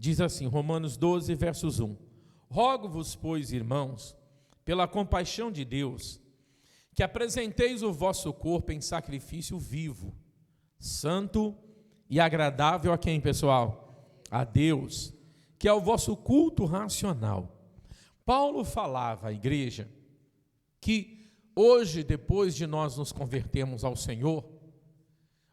Diz assim, Romanos 12, versos 1. Rogo-vos, pois, irmãos, pela compaixão de Deus, que apresenteis o vosso corpo em sacrifício vivo, santo e agradável a quem, pessoal? A Deus, que é o vosso culto racional. Paulo falava à igreja que hoje, depois de nós nos convertermos ao Senhor,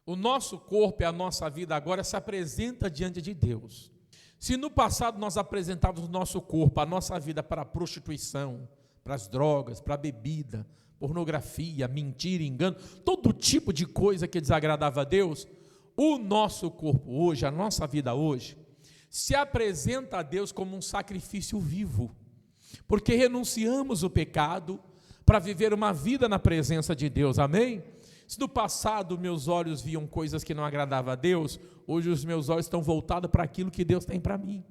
o nosso corpo e a nossa vida agora se apresenta diante de Deus. Se no passado nós apresentávamos o nosso corpo, a nossa vida para a prostituição, para as drogas, para a bebida, pornografia, mentira, engano, todo tipo de coisa que desagradava a Deus, o nosso corpo hoje, a nossa vida hoje, se apresenta a Deus como um sacrifício vivo, porque renunciamos o pecado para viver uma vida na presença de Deus, amém? Se no passado meus olhos viam coisas que não agradavam a Deus, hoje os meus olhos estão voltados para aquilo que Deus tem para mim.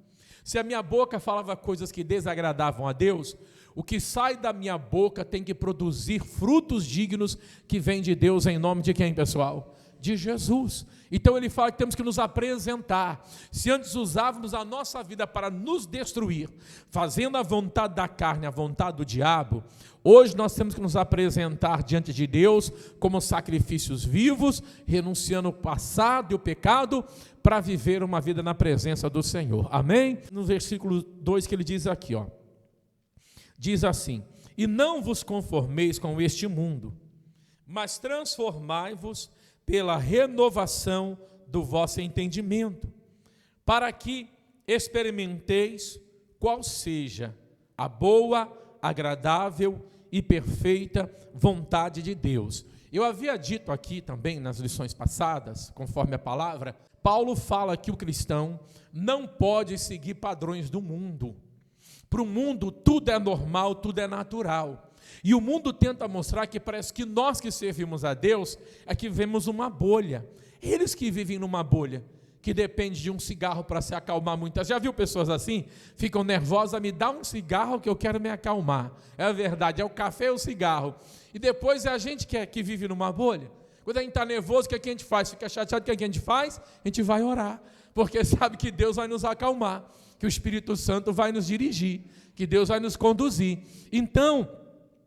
Se a minha boca falava coisas que desagradavam a Deus, o que sai da minha boca tem que produzir frutos dignos que vêm de Deus em nome de quem, pessoal? De Jesus. Então ele fala que temos que nos apresentar. Se antes usávamos a nossa vida para nos destruir, fazendo a vontade da carne, a vontade do diabo, hoje nós temos que nos apresentar diante de Deus como sacrifícios vivos, renunciando o passado e o pecado, para viver uma vida na presença do Senhor. Amém? No versículo 2 que ele diz aqui, ó, diz assim: e não vos conformeis com este mundo, mas transformai-vos pela renovação do vosso entendimento, para que experimenteis qual seja a boa, agradável e perfeita vontade de Deus. Eu havia dito aqui também nas lições passadas, conforme a palavra, Paulo fala que o cristão não pode seguir padrões do mundo. Para o mundo tudo é normal, tudo é natural. E o mundo tenta mostrar que parece que nós que servimos a Deus é que vivemos uma bolha. Eles que vivem numa bolha, que depende de um cigarro para se acalmar muitas. Já viu pessoas assim? Ficam nervosas, me dá um cigarro que eu quero me acalmar. É a verdade, é o café ou o cigarro. E depois é a gente que vive numa bolha. Quando a gente está nervoso, o que a gente faz? Fica chateado, o que a gente faz? A gente vai orar, porque sabe que Deus vai nos acalmar, que o Espírito Santo vai nos dirigir, que Deus vai nos conduzir. Então,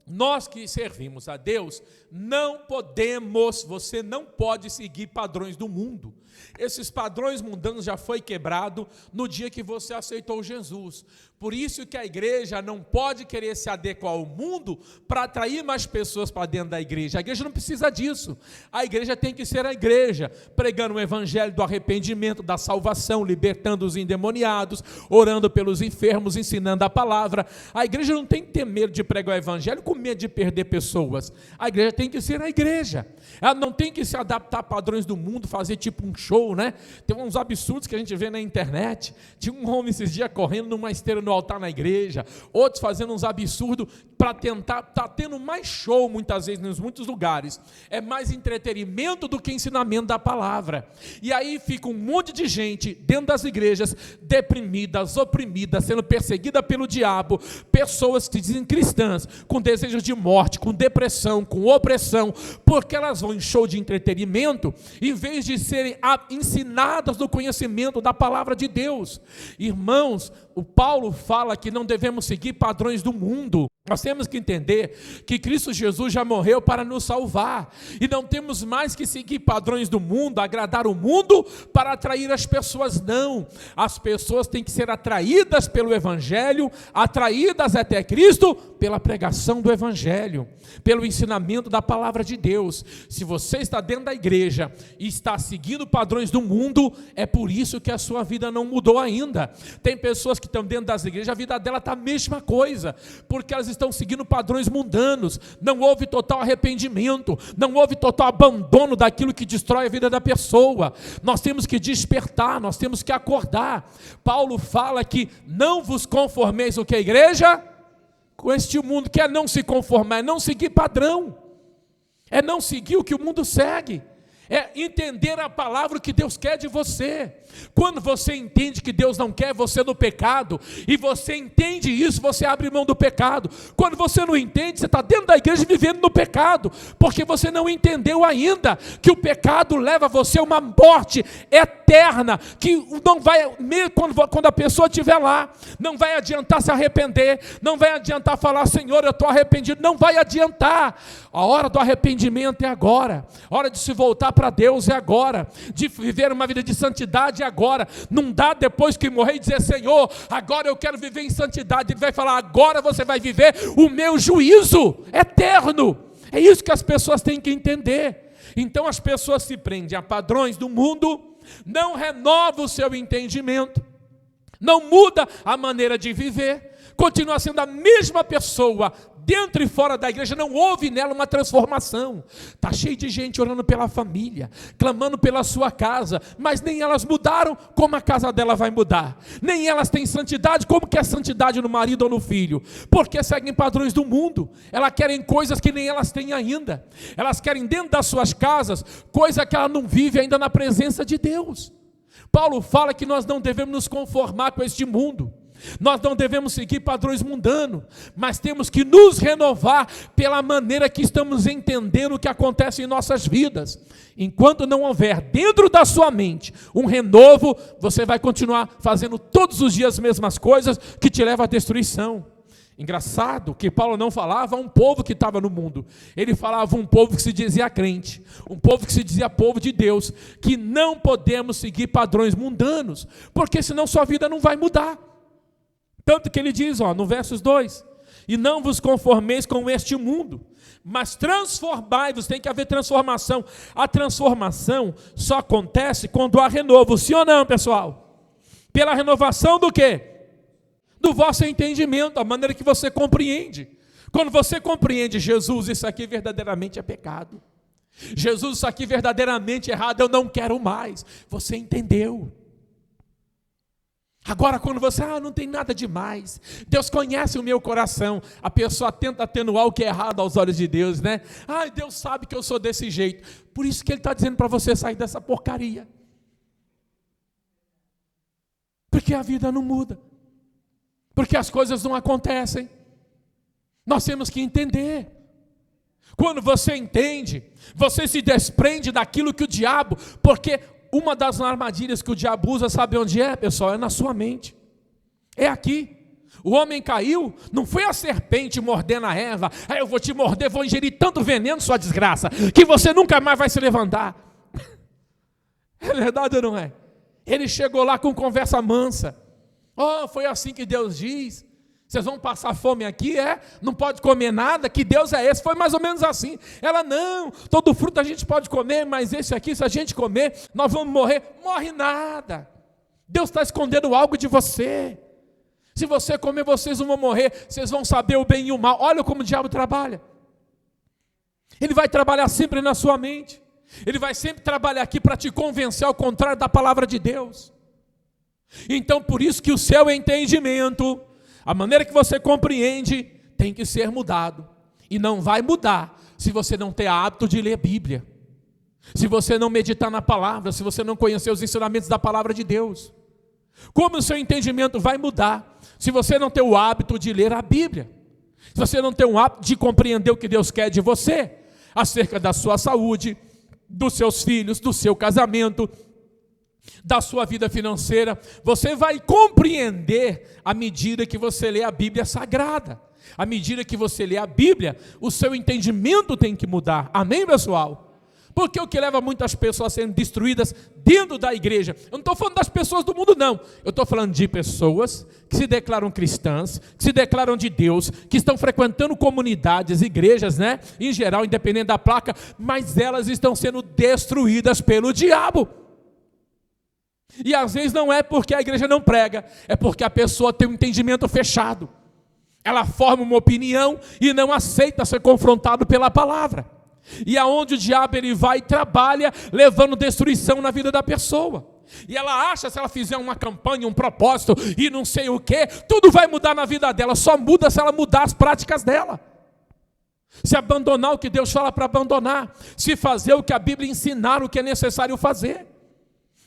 nós que servimos a Deus, não podemos, você não pode seguir padrões do mundo. Esses padrões mundanos já foi quebrado no dia que você aceitou Jesus. Por isso que a igreja não pode querer se adequar ao mundo para atrair mais pessoas para dentro da igreja. A igreja não precisa disso. A igreja tem que ser a igreja, pregando o evangelho do arrependimento, da salvação, libertando os endemoniados, orando pelos enfermos, ensinando a palavra. A igreja não tem que ter medo de pregar o evangelho com medo de perder pessoas. A igreja tem que ser a igreja. Ela não tem que se adaptar a padrões do mundo, fazer tipo um show, né? Tem uns absurdos que a gente vê na internet. Tinha um homem esses dias correndo numa esteira no altar na igreja, outros fazendo uns absurdos para tentar, está tendo mais show muitas vezes em muitos lugares, é mais entretenimento do que ensinamento da palavra, e aí fica um monte de gente dentro das igrejas, deprimidas, oprimidas, sendo perseguida pelo diabo, pessoas que dizem cristãs, com desejos de morte, com depressão, com opressão, porque elas vão em show de entretenimento, em vez de serem ensinadas no conhecimento da palavra de Deus. Irmãos, o Paulo fala que não devemos seguir padrões do mundo. Nós temos que entender que Cristo Jesus já morreu para nos salvar, e não temos mais que seguir padrões do mundo, agradar o mundo para atrair as pessoas, não. As pessoas têm que ser atraídas pelo Evangelho, atraídas até Cristo pela pregação do Evangelho, pelo ensinamento da palavra de Deus. Se você está dentro da igreja e está seguindo padrões do mundo, é por isso que a sua vida não mudou ainda. Tem pessoas que estão dentro das igrejas, a vida dela está a mesma coisa, porque elas estão seguindo padrões mundanos, não houve total arrependimento, não houve total abandono daquilo que destrói a vida da pessoa. Nós temos que despertar, nós temos que acordar. Paulo fala que não vos conformeis o que a igreja? Com este mundo, que é não se conformar, é não seguir padrão, é não seguir o que o mundo segue, é entender a palavra que Deus quer de você. Quando você entende que Deus não quer você no pecado, e você entende isso, você abre mão do pecado. Quando você não entende, você está dentro da igreja vivendo no pecado, porque você não entendeu ainda que o pecado leva você a uma morte eterna eterna, que não vai, quando a pessoa estiver lá, não vai adiantar se arrepender, não vai adiantar falar, Senhor, eu estou arrependido, não vai adiantar. A hora do arrependimento é agora, a hora de se voltar para Deus é agora, de viver uma vida de santidade é agora. Não dá depois que morrer e dizer, Senhor, agora eu quero viver em santidade. Ele vai falar, agora você vai viver o meu juízo eterno. É isso que as pessoas têm que entender. Então as pessoas se prendem a padrões do mundo, não renova o seu entendimento, não muda a maneira de viver, continua sendo a mesma pessoa, dentro e fora da igreja, não houve nela uma transformação. Está cheio de gente orando pela família, clamando pela sua casa, mas nem elas mudaram, como a casa dela vai mudar? Nem elas têm santidade, como que é santidade no marido ou no filho? Porque seguem padrões do mundo, elas querem coisas que nem elas têm ainda, elas querem dentro das suas casas, coisa que ela não vive ainda na presença de Deus. Paulo fala que nós não devemos nos conformar com este mundo, nós não devemos seguir padrões mundanos, mas temos que nos renovar pela maneira que estamos entendendo o que acontece em nossas vidas. Enquanto não houver dentro da sua mente um renovo, você vai continuar fazendo todos os dias as mesmas coisas que te levam à destruição. Engraçado que Paulo não falava a um povo que estava no mundo, ele falava a um povo que se dizia crente, um povo que se dizia povo de Deus, que não podemos seguir padrões mundanos, porque senão sua vida não vai mudar. Tanto que ele diz, no versos 2, e não vos conformeis com este mundo, mas transformai-vos. Tem que haver transformação. A transformação só acontece quando há renovo, sim ou não, pessoal? Pela renovação do quê? Do vosso entendimento, a maneira que você compreende. Quando você compreende, Jesus, isso aqui verdadeiramente é pecado, Jesus, isso aqui verdadeiramente é errado, eu não quero mais. Você entendeu. Agora quando você, não tem nada demais, Deus conhece o meu coração, a pessoa tenta atenuar o que é errado aos olhos de Deus, né? Deus sabe que eu sou desse jeito, por isso que Ele está dizendo para você sair dessa porcaria, porque a vida não muda, porque as coisas não acontecem, nós temos que entender. Quando você entende, você se desprende daquilo que o diabo, porque uma das armadilhas que o diabo usa, sabe onde é, pessoal? É na sua mente. É aqui. O homem caiu, não foi a serpente mordendo a Eva. Eu vou te morder, vou ingerir tanto veneno, sua desgraça, que você nunca mais vai se levantar. É verdade ou não é? Ele chegou lá com conversa mansa. Foi assim que Deus diz. Vocês vão passar fome aqui, não pode comer nada, que Deus é esse? Foi mais ou menos assim. Ela, não, todo fruto a gente pode comer, mas esse aqui, se a gente comer, nós vamos morrer. Morre nada. Deus está escondendo algo de você. Se você comer, vocês não vão morrer, vocês vão saber o bem e o mal. Olha como o diabo trabalha. Ele vai trabalhar sempre na sua mente. Ele vai sempre trabalhar aqui para te convencer ao contrário da palavra de Deus. Então, por isso que o seu entendimento, a maneira que você compreende, tem que ser mudado. E não vai mudar se você não ter hábito de ler Bíblia, se você não meditar na palavra, se você não conhecer os ensinamentos da palavra de Deus. Como o seu entendimento vai mudar se você não ter o hábito de ler a Bíblia? Se você não ter um hábito de compreender o que Deus quer de você, acerca da sua saúde, dos seus filhos, do seu casamento, da sua vida financeira, você vai compreender à medida que você lê a Bíblia Sagrada. À medida que você lê a Bíblia, o seu entendimento tem que mudar. Amém, pessoal? Porque o que leva muitas pessoas a serem destruídas dentro da igreja, eu não estou falando das pessoas do mundo não, eu estou falando de pessoas que se declaram cristãs, que se declaram de Deus, que estão frequentando comunidades, igrejas, em geral, independente da placa, mas elas estão sendo destruídas pelo diabo. E às vezes não é porque a igreja não prega, é porque a pessoa tem um entendimento fechado. Ela forma uma opinião e não aceita ser confrontado pela palavra. E aonde o diabo ele vai e trabalha, levando destruição na vida da pessoa. E ela acha, se ela fizer uma campanha, um propósito e não sei o que, tudo vai mudar na vida dela. Só muda se ela mudar as práticas dela. Se abandonar o que Deus fala para abandonar. Se fazer o que a Bíblia ensinar, o que é necessário fazer.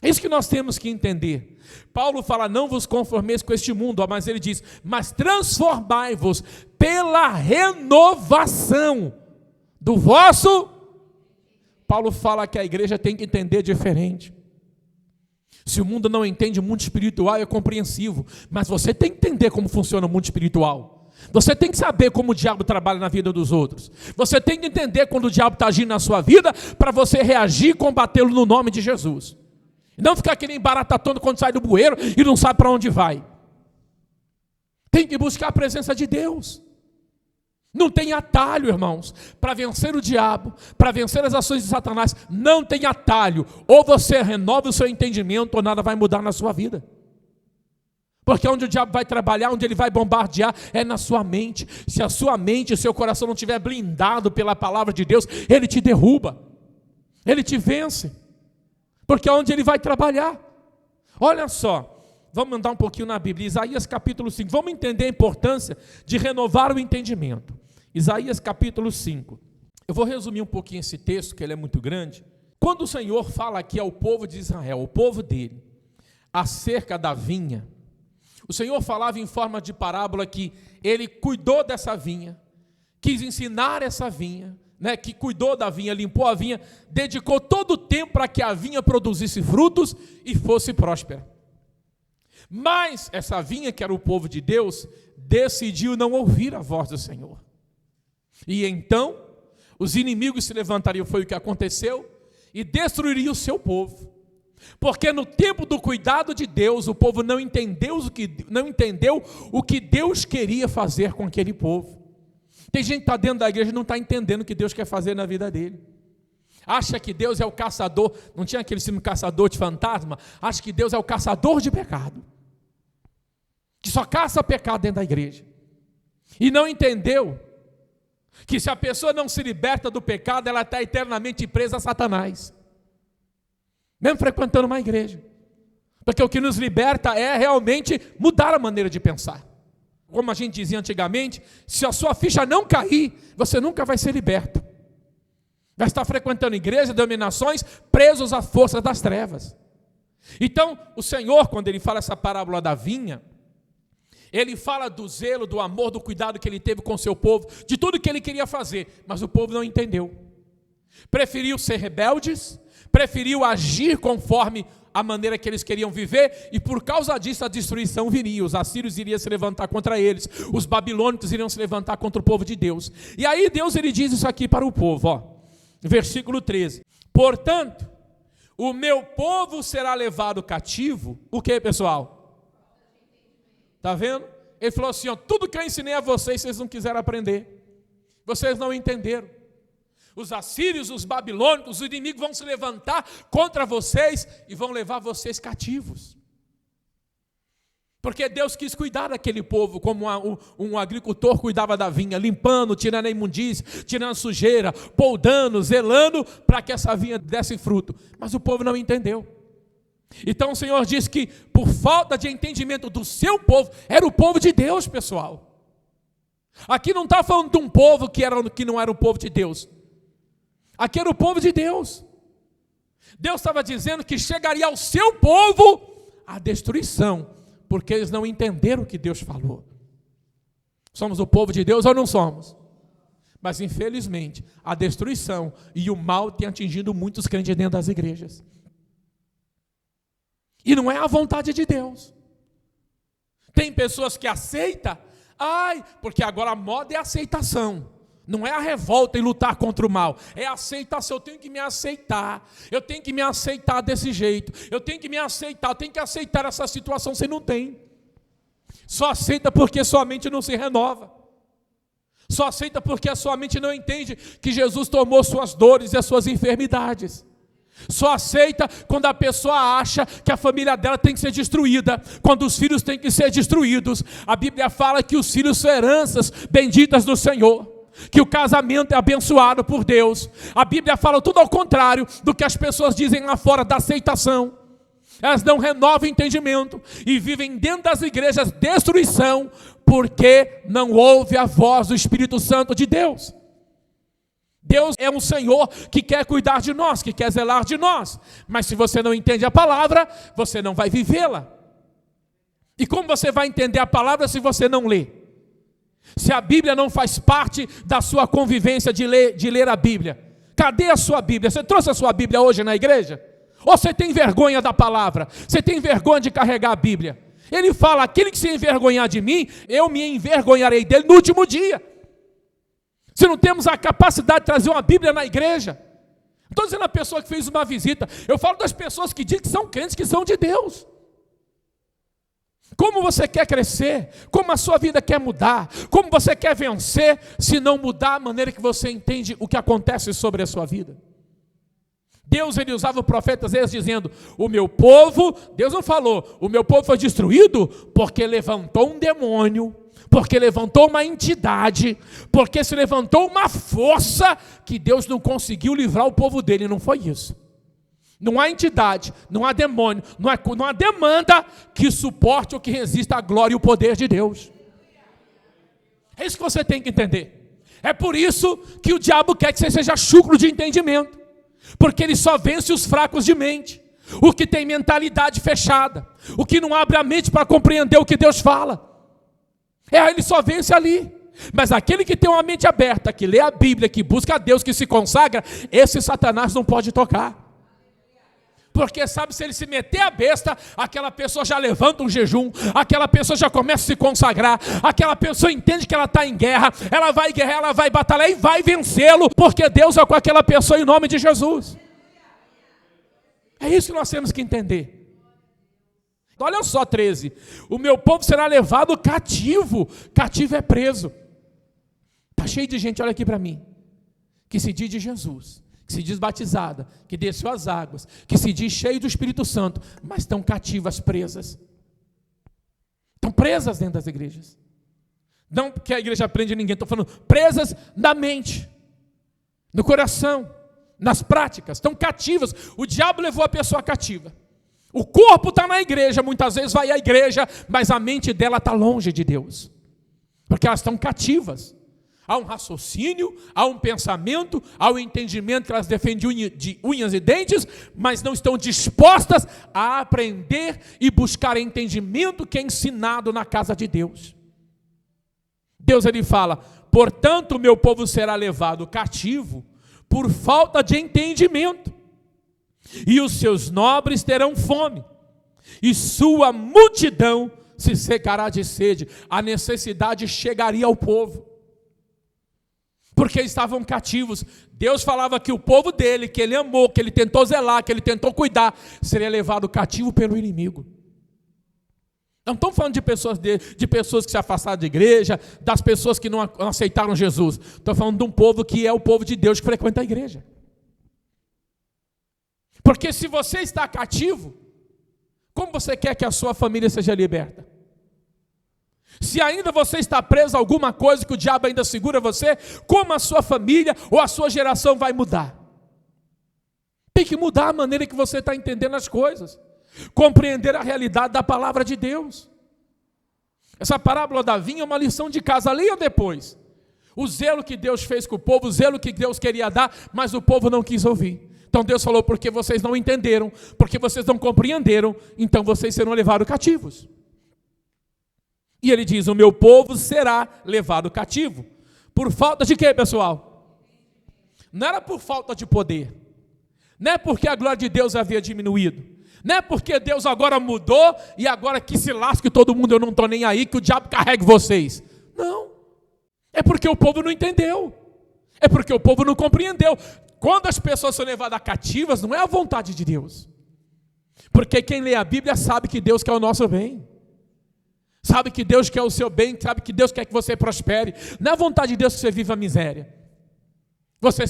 É isso que nós temos que entender. Paulo fala, não vos conformeis com este mundo, mas ele diz, mas transformai-vos pela renovação do vosso. Paulo fala que a igreja tem que entender diferente. Se o mundo não entende o mundo espiritual, é compreensivo, mas você tem que entender como funciona o mundo espiritual. Você tem que saber como o diabo trabalha na vida dos outros. Você tem que entender quando o diabo está agindo na sua vida, para você reagir e combatê-lo no nome de Jesus. Não ficar aquele embaratatando quando sai do bueiro e não sabe para onde vai. Tem que buscar a presença de Deus. Não tem atalho, irmãos, para vencer o diabo, para vencer as ações de Satanás. Não tem atalho. Ou você renova o seu entendimento, ou nada vai mudar na sua vida. Porque onde o diabo vai trabalhar, onde ele vai bombardear, é na sua mente. Se a sua mente e o seu coração não estiver blindado pela palavra de Deus, ele te derruba, ele te vence. Porque é onde ele vai trabalhar. Olha só. Vamos andar um pouquinho na Bíblia, Isaías capítulo 5, vamos entender a importância de renovar o entendimento. Isaías capítulo 5, eu vou resumir um pouquinho esse texto, que ele é muito grande. Quando o Senhor fala aqui ao povo de Israel, o povo dele, acerca da vinha, o Senhor falava em forma de parábola que ele cuidou dessa vinha, quis ensinar essa vinha, que cuidou da vinha, limpou a vinha, dedicou todo o tempo para que a vinha produzisse frutos e fosse próspera. Mas essa vinha, que era o povo de Deus, decidiu não ouvir a voz do Senhor. E então, os inimigos se levantariam, foi o que aconteceu, e destruiriam o seu povo. Porque no tempo do cuidado de Deus, o povo não entendeu o que Deus queria fazer com aquele povo. Tem gente que está dentro da igreja e não está entendendo o que Deus quer fazer na vida dele. Acha que Deus é o caçador, não tinha aquele filme Caçador de Fantasma? Acha que Deus é o caçador de pecado, que só caça pecado dentro da igreja. E não entendeu que se a pessoa não se liberta do pecado, ela está eternamente presa a Satanás, mesmo frequentando uma igreja. Porque o que nos liberta é realmente mudar a maneira de pensar. Como a gente dizia antigamente, se a sua ficha não cair, você nunca vai ser liberto. Vai estar frequentando igrejas, denominações, presos à força das trevas. Então, o Senhor, quando ele fala essa parábola da vinha, ele fala do zelo, do amor, do cuidado que ele teve com o seu povo, de tudo que ele queria fazer, mas o povo não entendeu. Preferiu ser rebeldes, preferiu agir conforme a maneira que eles queriam viver, e por causa disso a destruição viria. Os assírios iriam se levantar contra eles, os babilônicos iriam se levantar contra o povo de Deus. E aí Deus ele diz isso aqui para o povo, versículo 13: portanto, o meu povo será levado cativo. O que, pessoal? Está vendo? Ele falou assim, tudo que eu ensinei a vocês, vocês não quiseram aprender. Vocês não entenderam. Os assírios, os babilônicos, os inimigos vão se levantar contra vocês e vão levar vocês cativos. Porque Deus quis cuidar daquele povo, como um agricultor cuidava da vinha, limpando, tirando a imundícia, tirando a sujeira, poldando, zelando, para que essa vinha desse fruto. Mas o povo não entendeu. Então o Senhor diz que, por falta de entendimento do seu povo, era o povo de Deus, pessoal. Aqui não está falando de um povo que não era o povo de Deus. Aqui era o povo de Deus. Deus estava dizendo que chegaria ao seu povo a destruição, porque eles não entenderam o que Deus falou. Somos o povo de Deus ou não somos? Mas infelizmente a destruição e o mal tem atingido muitos crentes dentro das igrejas. E não é a vontade de Deus. Tem pessoas que aceitam, porque agora a moda é a aceitação. Não é a revolta e lutar contra o mal, é a aceitação. Eu tenho que me aceitar, eu tenho que me aceitar desse jeito, eu tenho que me aceitar, eu tenho que aceitar essa situação. Você não tem. Só aceita porque sua mente não se renova. Só aceita porque a sua mente não entende que Jesus tomou suas dores e as suas enfermidades. Só aceita quando a pessoa acha que a família dela tem que ser destruída, quando os filhos têm que ser destruídos. A Bíblia fala que os filhos são heranças benditas do Senhor, que o casamento é abençoado por Deus. A Bíblia fala tudo ao contrário do que as pessoas dizem lá fora da aceitação. Elas não renovam o entendimento e vivem dentro das igrejas destruição, porque não ouve a voz do Espírito Santo de Deus. Deus é um Senhor que quer cuidar de nós, que quer zelar de nós, mas se você não entende a palavra, você não vai vivê-la. E como você vai entender a palavra se você não lê? Se a Bíblia não faz parte da sua convivência de ler a Bíblia? Cadê a sua Bíblia? Você trouxe a sua Bíblia hoje na igreja? Ou você tem vergonha da palavra? Você tem vergonha de carregar a Bíblia? Ele fala, aquele que se envergonhar de mim, eu me envergonharei dele no último dia. Se não temos a capacidade de trazer uma Bíblia na igreja, não estou dizendo a pessoa que fez uma visita, eu falo das pessoas que dizem que são crentes, que são de Deus. Como você quer crescer, como a sua vida quer mudar, como você quer vencer, se não mudar a maneira que você entende o que acontece sobre a sua vida. Deus, ele usava o profeta às vezes dizendo, o meu povo, Deus não falou, o meu povo foi destruído porque levantou um demônio, porque levantou uma entidade, porque se levantou uma força que Deus não conseguiu livrar o povo dele, não foi isso. Não há entidade, não há demônio, não há demanda que suporte ou que resista à glória e o poder de Deus. É isso que você tem que entender. É por isso que o diabo quer que você seja chucro de entendimento, porque ele só vence os fracos de mente, o que tem mentalidade fechada, o que não abre a mente para compreender o que Deus fala. Ele só vence ali. Mas aquele que tem uma mente aberta, que lê a Bíblia, que busca a Deus, que se consagra, esse Satanás não pode tocar. Porque sabe, se ele se meter a besta, aquela pessoa já levanta um jejum, aquela pessoa já começa a se consagrar, aquela pessoa entende que ela está em guerra, ela vai guerrear, ela vai batalhar e vai vencê-lo, porque Deus é com aquela pessoa em nome de Jesus. É isso que nós temos que entender. Olha só 13, o meu povo será levado cativo, cativo é preso. Está cheio de gente, olha aqui para mim, que se diz de Jesus, que se diz batizada, que desceu as águas, que se diz cheio do Espírito Santo, mas estão cativas, presas. Estão presas dentro das igrejas. Não porque a igreja prende ninguém, estou falando presas na mente, no coração, nas práticas, estão cativas. O diabo levou a pessoa cativa. O corpo está na igreja, muitas vezes vai à igreja, mas a mente dela está longe de Deus, porque elas estão cativas. Há um raciocínio, há um pensamento, há um entendimento que elas defendem de unhas e dentes, mas não estão dispostas a aprender e buscar entendimento que é ensinado na casa de Deus. Deus, ele fala, portanto o meu povo será levado cativo por falta de entendimento, e os seus nobres terão fome, e sua multidão se secará de sede. A necessidade chegaria ao povo, porque estavam cativos. Deus falava que o povo dele, que ele amou, que ele tentou zelar, que ele tentou cuidar, seria levado cativo pelo inimigo. Não estamos falando de pessoas que se afastaram da igreja, das pessoas que não aceitaram Jesus. Estou falando de um povo que é o povo de Deus, que frequenta a igreja. Porque se você está cativo, como você quer que a sua família seja liberta? Se ainda você está preso a alguma coisa que o diabo ainda segura você, como a sua família ou a sua geração vai mudar? Tem que mudar a maneira que você está entendendo as coisas, compreender a realidade da palavra de Deus. Essa parábola da vinha é uma lição de casa, leia depois. O zelo que Deus fez com o povo, o zelo que Deus queria dar, mas o povo não quis ouvir. Então Deus falou, porque vocês não entenderam, porque vocês não compreenderam, então vocês serão levados cativos. E ele diz, o meu povo será levado cativo. Por falta de quê, pessoal? Não era por falta de poder. Não é porque a glória de Deus havia diminuído. Não é porque Deus agora mudou e agora que se lasque todo mundo, eu não estou nem aí, que o diabo carregue vocês. Não. É porque o povo não entendeu. É porque o povo não compreendeu. Quando as pessoas são levadas cativas, não é a vontade de Deus. Porque quem lê a Bíblia sabe que Deus quer o nosso bem. Sabe que Deus quer o seu bem, sabe que Deus quer que você prospere. Não é a vontade de Deus que você viva a miséria.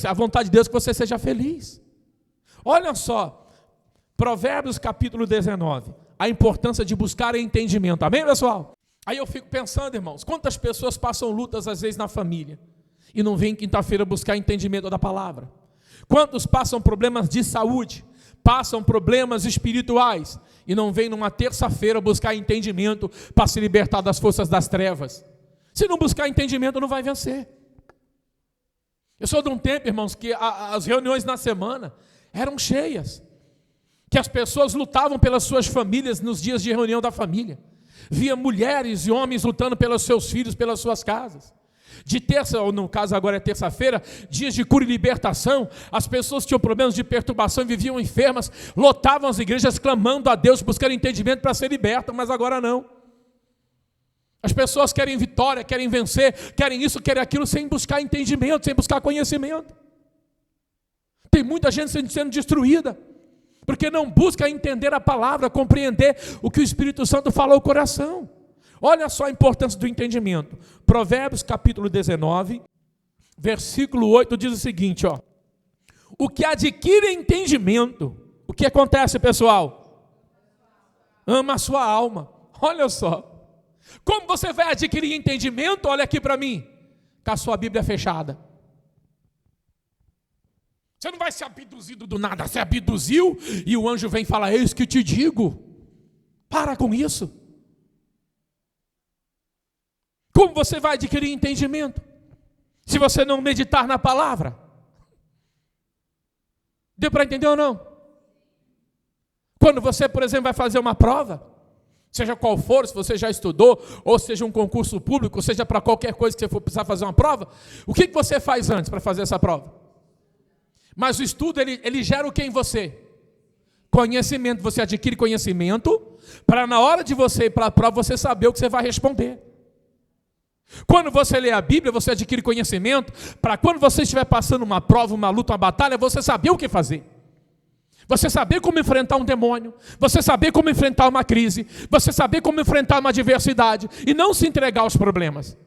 A vontade de Deus é que você seja feliz. Olha só, Provérbios capítulo 19, a importância de buscar entendimento. Amém, pessoal? Aí eu fico pensando, irmãos, quantas pessoas passam lutas às vezes na família e não vêm quinta-feira buscar entendimento da palavra? Quantos passam problemas de saúde, passam problemas espirituais e não vêm numa terça-feira buscar entendimento para se libertar das forças das trevas? Se não buscar entendimento, não vai vencer. Eu sou de um tempo, irmãos, que as reuniões na semana eram cheias, que as pessoas lutavam pelas suas famílias nos dias de reunião da família. Via mulheres e homens lutando pelos seus filhos, pelas suas casas. De terça, ou no caso agora é terça-feira, dias de cura e libertação, as pessoas tinham problemas de perturbação e viviam enfermas, lotavam as igrejas clamando a Deus, buscando entendimento para ser libertas, mas agora não. As pessoas querem vitória, querem vencer, querem isso, querem aquilo, sem buscar entendimento, sem buscar conhecimento. Tem muita gente sendo destruída, porque não busca entender a palavra, compreender o que o Espírito Santo fala ao coração. Olha só a importância do entendimento. Provérbios capítulo 19, versículo 8 diz o seguinte, ó: o que adquire entendimento, o que acontece, pessoal? Ama a sua alma. Olha só. Como você vai adquirir entendimento? Olha aqui para mim, com a sua Bíblia fechada. Você não vai ser abduzido do nada. Você abduziu e o anjo vem falar: eis que te digo. Para com isso. Como você vai adquirir entendimento se você não meditar na palavra? Deu para entender ou não? Quando você, por exemplo, vai fazer uma prova, seja qual for, se você já estudou, ou seja um concurso público, ou seja para qualquer coisa que você for precisar fazer uma prova, o que você faz antes para fazer essa prova? Mas o estudo, ele gera o que em você? Conhecimento. Você adquire conhecimento para na hora de você ir para a prova, você saber o que você vai responder. Quando você lê a Bíblia, você adquire conhecimento para quando você estiver passando uma prova, uma luta, uma batalha, você saber o que fazer. Você saber como enfrentar um demônio, você saber como enfrentar uma crise, você saber como enfrentar uma adversidade e não se entregar aos problemas.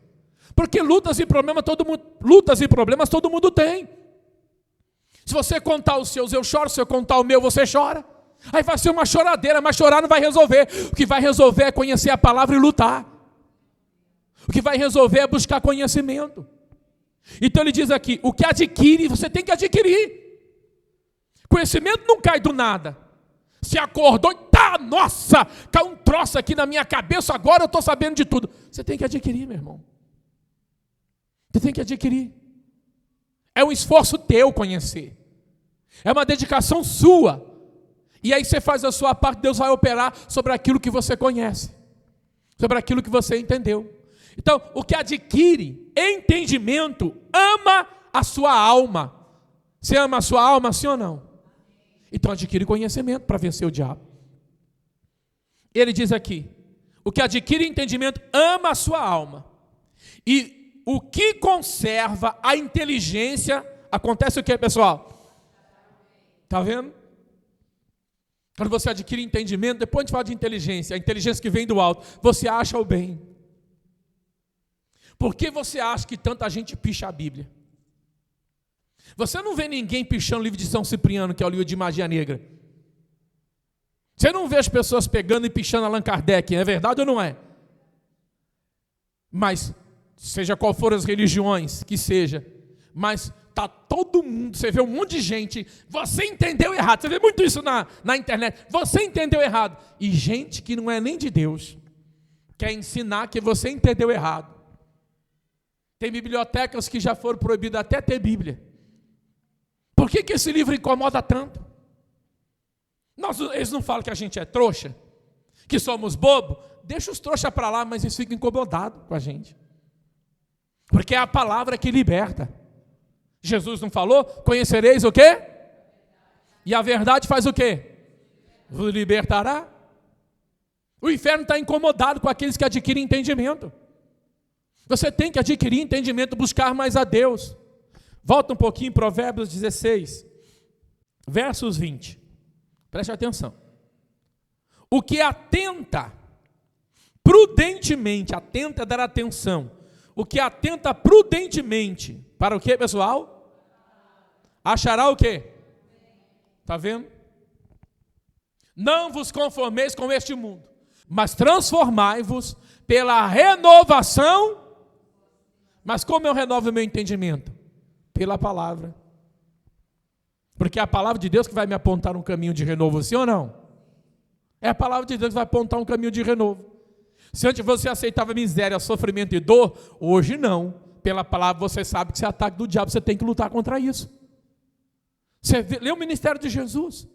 Porque lutas e problemas todo mundo tem. Se você contar os seus, eu choro. Se eu contar o meu, você chora. Aí vai ser uma choradeira, mas chorar não vai resolver. O que vai resolver é conhecer a palavra e lutar. O que vai resolver é buscar conhecimento. Então ele diz aqui, o que adquire, você tem que adquirir. Conhecimento não cai do nada. Se acordou e nossa, caiu um troço aqui na minha cabeça, agora eu estou sabendo de tudo. Você tem que adquirir, meu irmão. Você tem que adquirir. É um esforço teu conhecer. É uma dedicação sua. E aí você faz a sua parte, Deus vai operar sobre aquilo que você conhece. Sobre aquilo que você entendeu. Então, o que adquire entendimento, ama a sua alma. Você ama a sua alma, sim ou não? Então adquire conhecimento para vencer o diabo. Ele diz aqui, o que adquire entendimento, ama a sua alma. E o que conserva a inteligência, acontece o que, pessoal? Está vendo? Quando você adquire entendimento, depois a gente fala de inteligência, a inteligência que vem do alto, você acha o bem. Por que você acha que tanta gente picha a Bíblia? Você não vê ninguém pichando o livro de São Cipriano, que é o livro de magia negra. Você não vê as pessoas pegando e pichando Allan Kardec, é verdade ou não é? Mas, seja qual for as religiões que seja, mas está todo mundo, você vê um monte de gente, você entendeu errado, você vê muito isso na internet, você entendeu errado. E gente que não é nem de Deus, quer ensinar que você entendeu errado. Tem bibliotecas que já foram proibidas até ter Bíblia. Por que esse livro incomoda tanto? Eles não falam que a gente é trouxa? Que somos bobo? Deixa os trouxas para lá, mas eles ficam incomodados com a gente. Porque é a palavra que liberta. Jesus não falou? Conhecereis o quê? E a verdade faz o quê? Vos libertará. O inferno está incomodado com aqueles que adquirem entendimento. Você tem que adquirir entendimento, buscar mais a Deus. Volta um pouquinho em Provérbios 16, versos 20. Preste atenção. O que atenta prudentemente, atenta é dar atenção. O que atenta prudentemente, para o quê, pessoal? Achará o quê? Está vendo? Não vos conformeis com este mundo, mas transformai-vos pela renovação. Mas como eu renovo o meu entendimento? Pela palavra. Porque é a palavra de Deus que vai me apontar um caminho de renovo, sim ou não? É a palavra de Deus que vai apontar um caminho de renovo. Se antes você aceitava miséria, sofrimento e dor, hoje não. Pela palavra você sabe que se é ataque do diabo, você tem que lutar contra isso. Você lê o ministério de Jesus.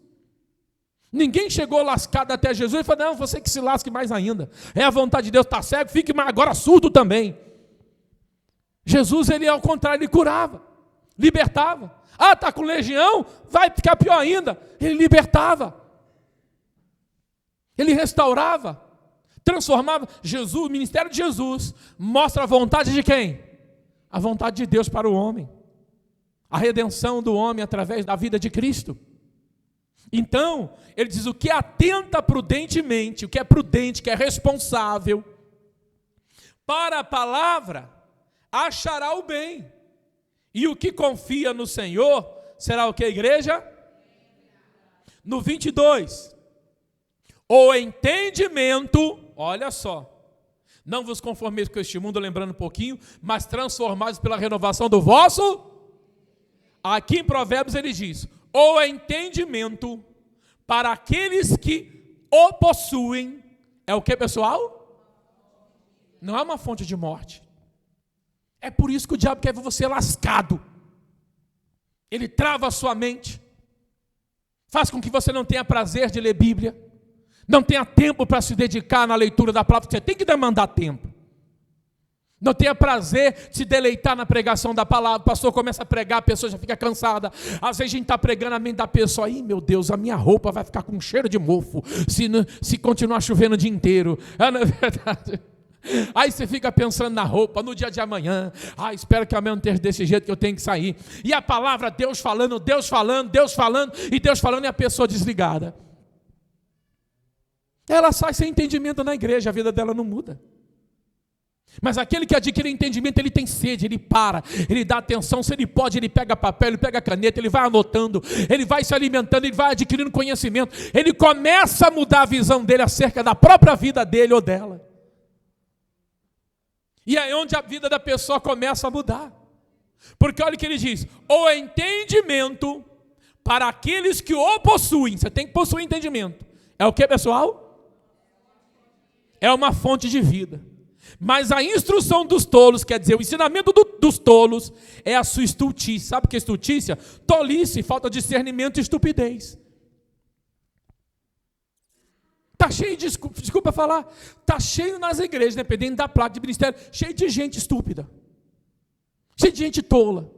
Ninguém chegou lascado até Jesus e falou, não, você que se lasque mais ainda. É a vontade de Deus, está cego, fique agora surdo também. Jesus, ele ao contrário, ele curava, libertava. Ah, está com legião? Vai ficar pior ainda. Ele libertava. Ele restaurava, transformava. Jesus, o ministério de Jesus mostra a vontade de quem? A vontade de Deus para o homem. A redenção do homem através da vida de Cristo. Então, ele diz: o que atenta prudentemente, o que é prudente, que é responsável, para a palavra, achará o bem. E o que confia no Senhor, será o que, igreja? No 22. O entendimento, olha só, não vos conformeis com este mundo, lembrando um pouquinho, mas transformados pela renovação do vosso. Aqui em Provérbios ele diz: o entendimento para aqueles que o possuem, é o que, pessoal? Não é uma fonte de morte. É por isso que o diabo quer ver você lascado. Ele trava a sua mente, faz com que você não tenha prazer de ler Bíblia, não tenha tempo para se dedicar na leitura da palavra. Você tem que demandar tempo. Não tenha prazer de se deleitar na pregação da palavra. O pastor começa a pregar, a pessoa já fica cansada. Às vezes a gente está pregando a mente da pessoa: ih, meu Deus, a minha roupa vai ficar com cheiro de mofo se continuar chovendo o dia inteiro. Não é verdade? Aí você fica pensando na roupa, no dia de amanhã. Espero que amanhã não esteja desse jeito, que eu tenho que sair. E a palavra, Deus falando, Deus falando, Deus falando, e Deus falando, e a pessoa desligada. Ela sai sem entendimento na igreja, a vida dela não muda. Mas aquele que adquire entendimento, ele tem sede, ele para, ele dá atenção. Se ele pode, ele pega papel, ele pega caneta, ele vai anotando, ele vai se alimentando, ele vai adquirindo conhecimento. Ele começa a mudar a visão dele acerca da própria vida dele ou dela. E é onde a vida da pessoa começa a mudar. Porque olha o que ele diz: o entendimento para aqueles que o possuem. Você tem que possuir entendimento. É o que, pessoal? É uma fonte de vida. Mas a instrução dos tolos, quer dizer, o ensinamento dos tolos é a sua estultícia. Sabe o que é estultícia? Tolice, falta de discernimento e estupidez. Está cheio de, desculpa falar, está cheio nas igrejas, dependendo da placa de ministério, cheio de gente estúpida, cheio de gente tola,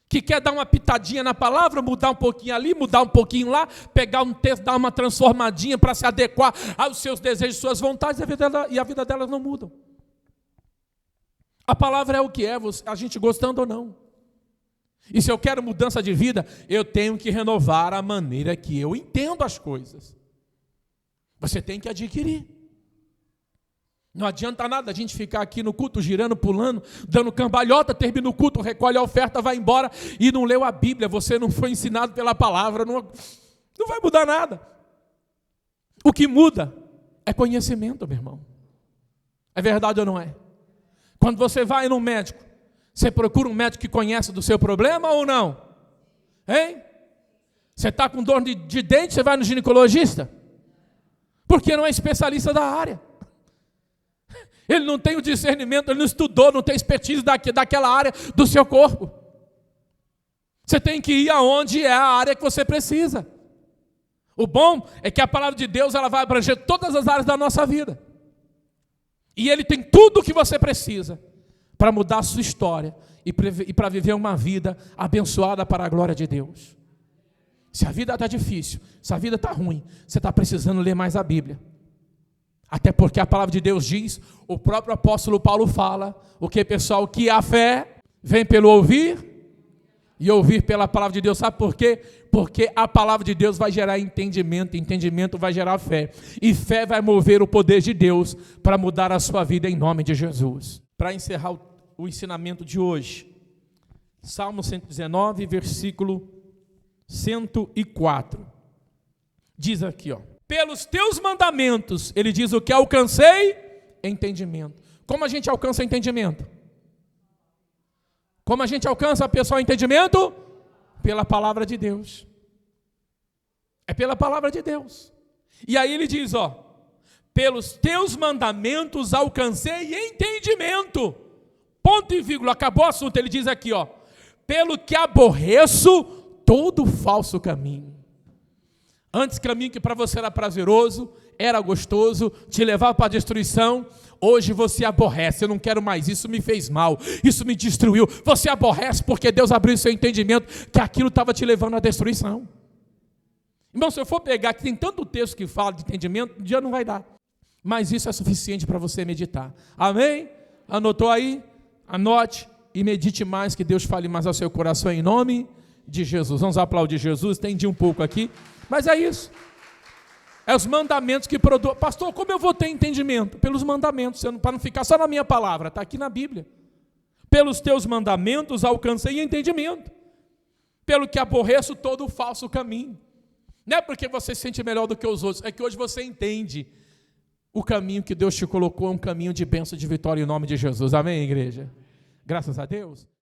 que quer dar uma pitadinha na palavra, mudar um pouquinho ali, mudar um pouquinho lá, pegar um texto, dar uma transformadinha para se adequar aos seus desejos, suas vontades, e a vida delas não mudam. A palavra é o que é, a gente gostando ou não. E se eu quero mudança de vida, eu tenho que renovar a maneira que eu entendo as coisas. Você tem que adquirir. Não adianta nada a gente ficar aqui no culto girando, pulando, dando cambalhota, termina o culto, recolhe a oferta, vai embora e não leu a Bíblia. Você não foi ensinado pela palavra, não vai mudar nada. O que muda é conhecimento, meu irmão. É verdade ou não é? Quando você vai num médico, você procura um médico que conhece do seu problema ou não? Hein? Você está com dor de dente, você vai no ginecologista? Porque não é especialista da área. Ele não tem o discernimento, ele não estudou, não tem expertise daquela área do seu corpo. Você tem que ir aonde é a área que você precisa. O bom é que a palavra de Deus, ela vai abranger todas as áreas da nossa vida. E ele tem tudo o que você precisa para mudar a sua história e para viver uma vida abençoada para a glória de Deus. Se a vida está difícil, se a vida está ruim, você está precisando ler mais a Bíblia. Até porque a palavra de Deus diz, o próprio apóstolo Paulo fala, o que, pessoal? Que a fé vem pelo ouvir e ouvir pela palavra de Deus. Sabe por quê? Porque a palavra de Deus vai gerar entendimento, entendimento vai gerar fé. E fé vai mover o poder de Deus para mudar a sua vida em nome de Jesus. Para encerrar o ensinamento de hoje, Salmo 119, versículo 104. Diz aqui, pelos teus mandamentos, ele diz o que? Alcancei entendimento. Como a gente alcança entendimento? Como a gente alcança, pessoal, entendimento? Pela palavra de Deus. É pela palavra de Deus. E aí ele diz, pelos teus mandamentos alcancei entendimento. Ponto e vírgula, acabou o assunto. Ele diz aqui, pelo que aborreço todo falso caminho. Antes caminho que para você era prazeroso, era gostoso, te levava para a destruição. Hoje você aborrece, eu não quero mais, isso me fez mal, isso me destruiu. Você aborrece porque Deus abriu seu entendimento que aquilo estava te levando à destruição. Irmão, se eu for pegar, que tem tanto texto que fala de entendimento, um dia não vai dar. Mas isso é suficiente para você meditar. Amém? Anotou aí? Anote e medite mais, que Deus fale mais ao seu coração em nome de Jesus. Vamos aplaudir Jesus, estendi um pouco aqui, mas é isso. É os mandamentos que produzem. Pastor, como eu vou ter entendimento? Pelos mandamentos, para não ficar só na minha palavra, está aqui na Bíblia. Pelos teus mandamentos alcancei entendimento. Pelo que aborreço todo o falso caminho. Não é porque você se sente melhor do que os outros, é que hoje você entende o caminho que Deus te colocou, é um caminho de bênção, de vitória em nome de Jesus. Amém, igreja? Graças a Deus.